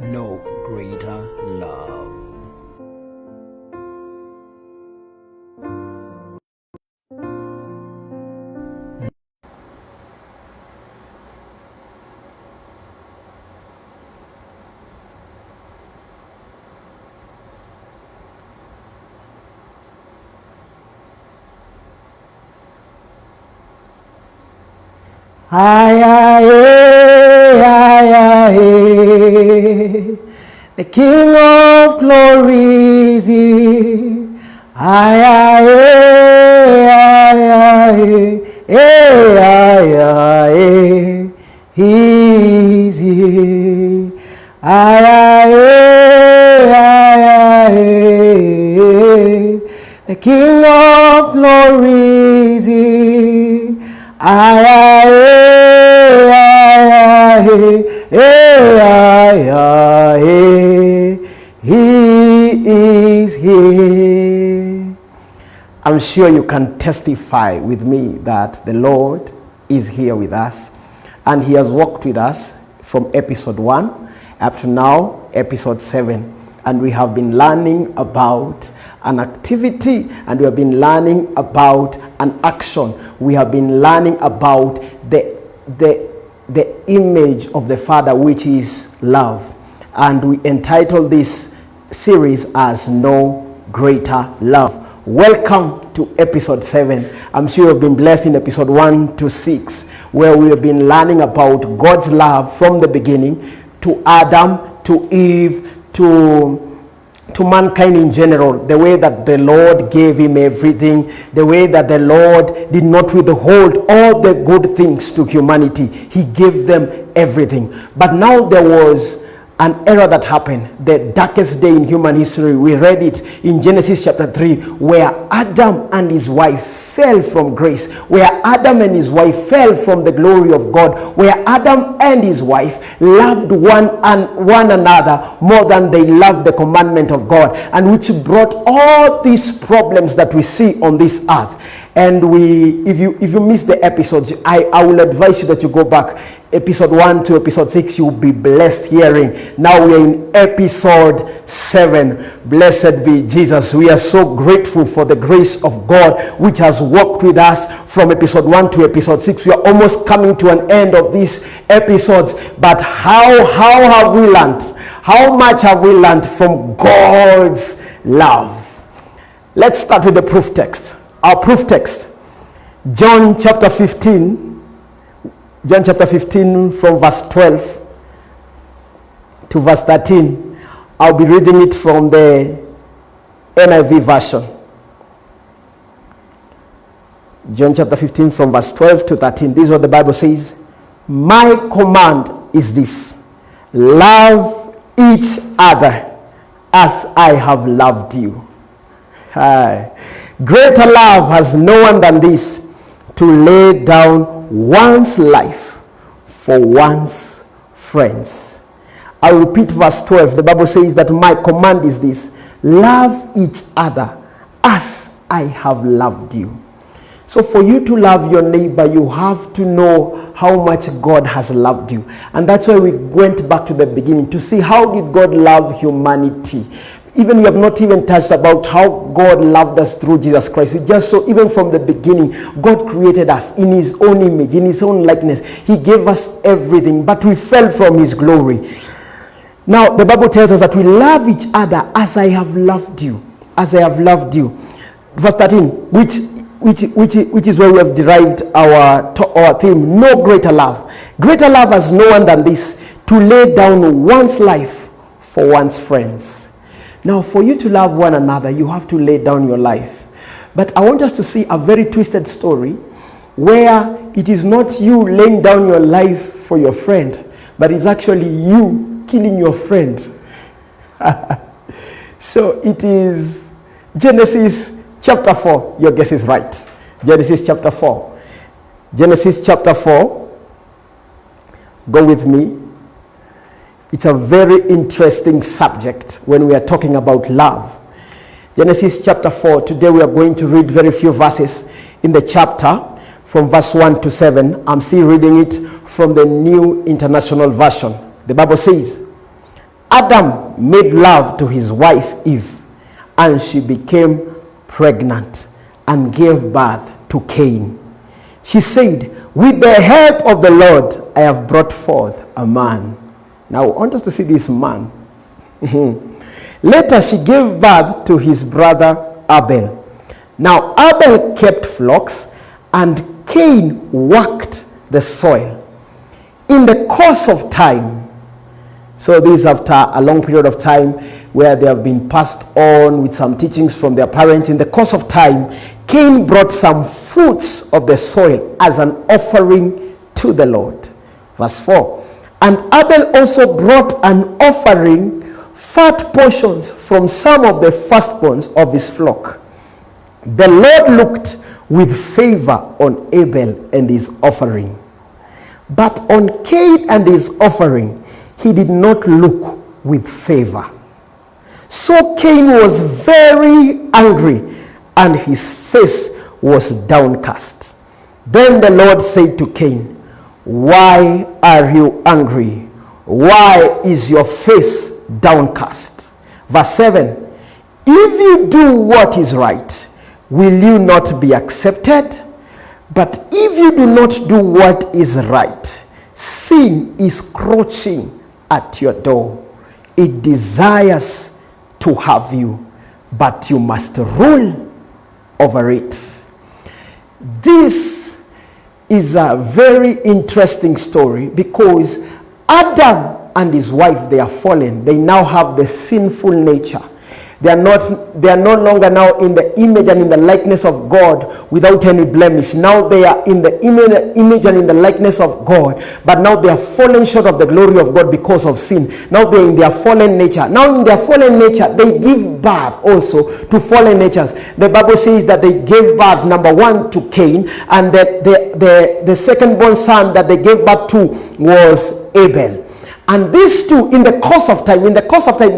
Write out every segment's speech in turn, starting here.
no greater love. Aye, aye, aye, aye. The King of glory is here. Aye, aye, aye, aye, aye, aye. He is here. Aye, aye, aye, aye. The King of glory is here. Aye, aye, aye, aye, he is here. I'm sure you can testify with me that the Lord is here with us, and he has walked with us from episode 1 up to now, episode 7, and we have been learning about an activity, and we have been learning about an action. We have been learning about the image of the Father, which is love, and we entitled this series as No Greater Love. Welcome to episode 7. I'm sure you've been blessed in episode 1 to 6, where we have been learning about God's love from the beginning to Adam, to Eve, to mankind in general, the way that the Lord gave him everything, the way that the Lord did not withhold all the good things to humanity. He gave them everything. But now there was an error that happened, the darkest day in human history. We read it in Genesis chapter 3, where Adam and his wife fell from grace, where Adam and his wife fell from the glory of God, where Adam and his wife loved one another more than they loved the commandment of God, and which brought all these problems that we see on this earth. And if you miss the episodes, I will advise you that you go back. Episode 1 to episode 6, you'll be blessed hearing. Now we are in episode 7. Blessed be Jesus. We are so grateful for the grace of God which has walked with us from episode 1 to episode 6. We are almost coming to an end of these episodes. But how have we learned? How much have we learned from God's love? Let's start with the proof text. Our proof text, John chapter 15 from verse 12 to verse 13. I'll be reading it from the NIV version. John chapter 15 from verse 12 to 13. This is what the Bible says. My command is this: love each other as I have loved you. Greater love has no one than this, to lay down one's life for one's friends. I repeat verse 12. The Bible says that my command is this: love each other as I have loved you. So for you to love your neighbor, you have to know how much God has loved you. And that's why we went back to the beginning to see how did God love humanity. Even we have not even touched about how God loved us through Jesus Christ. We just saw even from the beginning, God created us in his own image, in his own likeness. He gave us everything, but we fell from his glory. Now, the Bible tells us that we love each other as I have loved you. As I have loved you. Verse 13, which is where we have derived our theme, no greater love. Greater love has no one than this, to lay down one's life for one's friends. Now, for you to love one another, you have to lay down your life. But I want us to see a very twisted story where it is not you laying down your life for your friend, but it's actually you killing your friend. So it is Genesis chapter 4. Your guess is right. Genesis chapter 4. Genesis chapter 4. Go with me. It's a very interesting subject when we are talking about love. Genesis chapter 4. Today we are going to read very few verses in the chapter from verse 1 to 7. I'm still reading it from the New International Version. The Bible says, Adam made love to his wife Eve, and she became pregnant and gave birth to Cain. She said, with the help of the Lord, I have brought forth a man. Now, I want us to see this man. Later, she gave birth to his brother Abel. Now, Abel kept flocks, and Cain worked the soil. In the course of time, so this is after a long period of time where they have been passed on with some teachings from their parents. In the course of time, Cain brought some fruits of the soil as an offering to the Lord. Verse 4. And Abel also brought an offering, fat portions from some of the firstborns of his flock. The Lord looked with favor on Abel and his offering, but on Cain and his offering he did not look with favor. So Cain was very angry, and his face was downcast. Then the Lord said to Cain, why are you angry? Why is your face downcast? Verse 7. If you do what is right, will you not be accepted? But if you do not do what is right, sin is crouching at your door. It desires to have you, but you must rule over it. This is a very interesting story because Adam and his wife, they are fallen. They now have the sinful nature. They are no longer now in the image and in the likeness of God without any blemish. Now they are in the image and in the likeness of God, but now they are fallen short of the glory of God because of sin. Now they are in their fallen nature. Now in their fallen nature, they give birth also to fallen natures. The Bible says that they gave birth, number one, to Cain, and that the second born son that they gave birth to was Abel. And these two, in the course of time,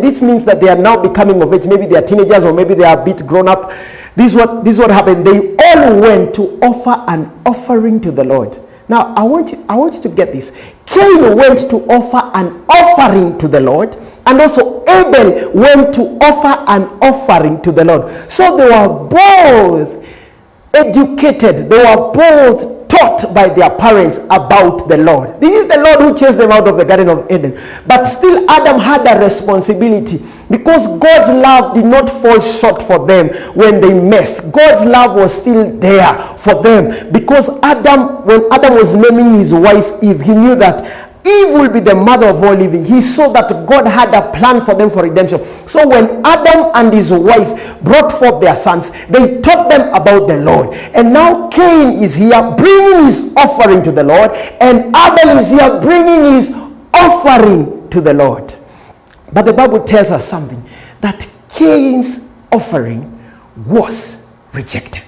this means that they are now becoming of age. Maybe they are teenagers or maybe they are a bit grown up. This is what happened. They all went to offer an offering to the Lord. Now, I want you to get this. Cain went to offer an offering to the Lord, and also Abel went to offer an offering to the Lord. So they were both educated. They were both taught by their parents about the Lord. This is the Lord who chased them out of the Garden of Eden. But still Adam had a responsibility because God's love did not fall short for them when they messed. God's love was still there for them because when Adam was naming his wife Eve, he knew that Eve will be the mother of all living. He saw that God had a plan for them for redemption. So when Adam and his wife brought forth their sons, they taught them about the Lord. And now Cain is here bringing his offering to the Lord, and Abel is here bringing his offering to the Lord. But the Bible tells us something, that Cain's offering was rejected,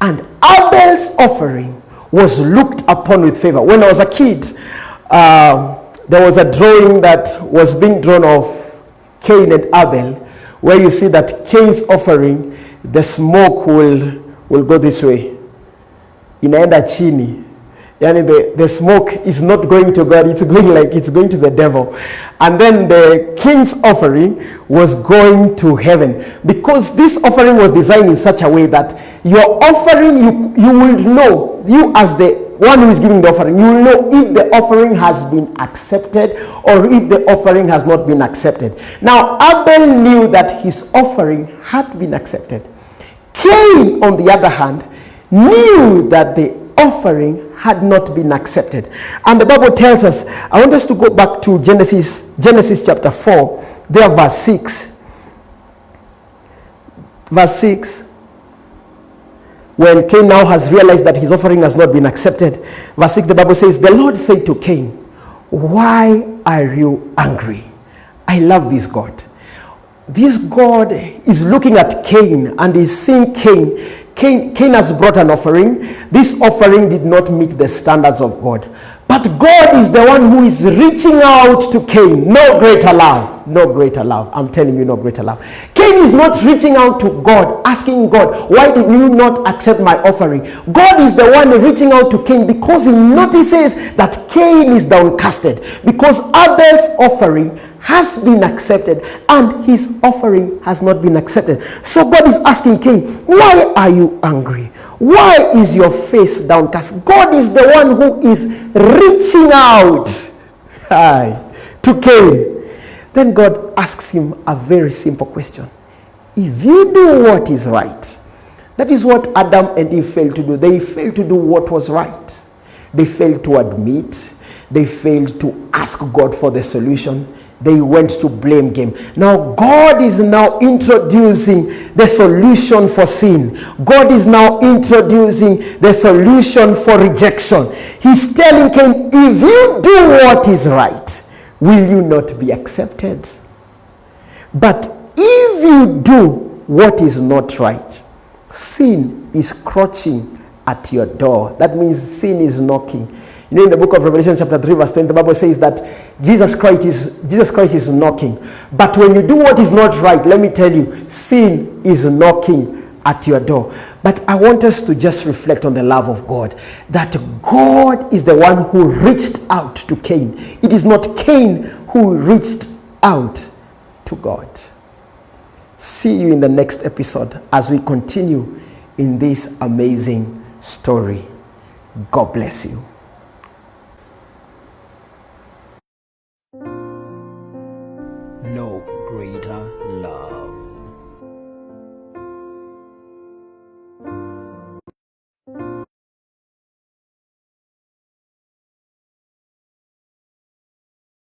and Abel's offering was looked upon with favor. When I was a kid, there was a drawing that was being drawn of Cain and Abel, where you see that Cain's offering, the smoke will go this way. Inaenda chini. Yani the smoke is not going to God, it's going to the devil. And then the king's offering was going to heaven, because this offering was designed in such a way that your offering, you will know, you as the one who is giving the offering, you will know if the offering has been accepted or if the offering has not been accepted. Now Abel knew that his offering had been accepted. Cain, on the other hand, knew that the offering had not been accepted. And the Bible tells us, I want us to go back to Genesis chapter 4, there verse 6. Verse 6. When Cain now has realized that his offering has not been accepted. Verse 6, the Bible says, the Lord said to Cain, why are you angry? I love this God. This God is looking at Cain and is seeing Cain has brought an offering. This offering did not meet the standards of God. But God is the one who is reaching out to Cain. No greater love. No greater love. I'm telling you, no greater love. Cain is not reaching out to God, asking God, why did you not accept my offering? God is the one reaching out to Cain because he notices that Cain is downcasted. Because Abel's offering has been accepted and his offering has not been accepted. So God is asking Cain, why are you angry? Why is your face downcast? God is the one who is reaching out to Cain. Then God asks him a very simple question. If you do what is right, that is what Adam and Eve failed to do. They failed to do what was right. They failed to admit. They failed to ask God for the solution. They went to blame game. Now God is now introducing the solution for sin. God is now introducing the solution for rejection. He's telling Cain, if you do what is right, will you not be accepted? But if you do what is not right, sin is crouching at your door. That means sin is knocking. You know, in the book of Revelation chapter 3 verse 20, the Bible says that Jesus Christ is knocking. But when you do what is not right, let me tell you, sin is knocking at your door. But I want us to just reflect on the love of God. That God is the one who reached out to Cain. It is not Cain who reached out to God. See you in the next episode as we continue in this amazing story. God bless you.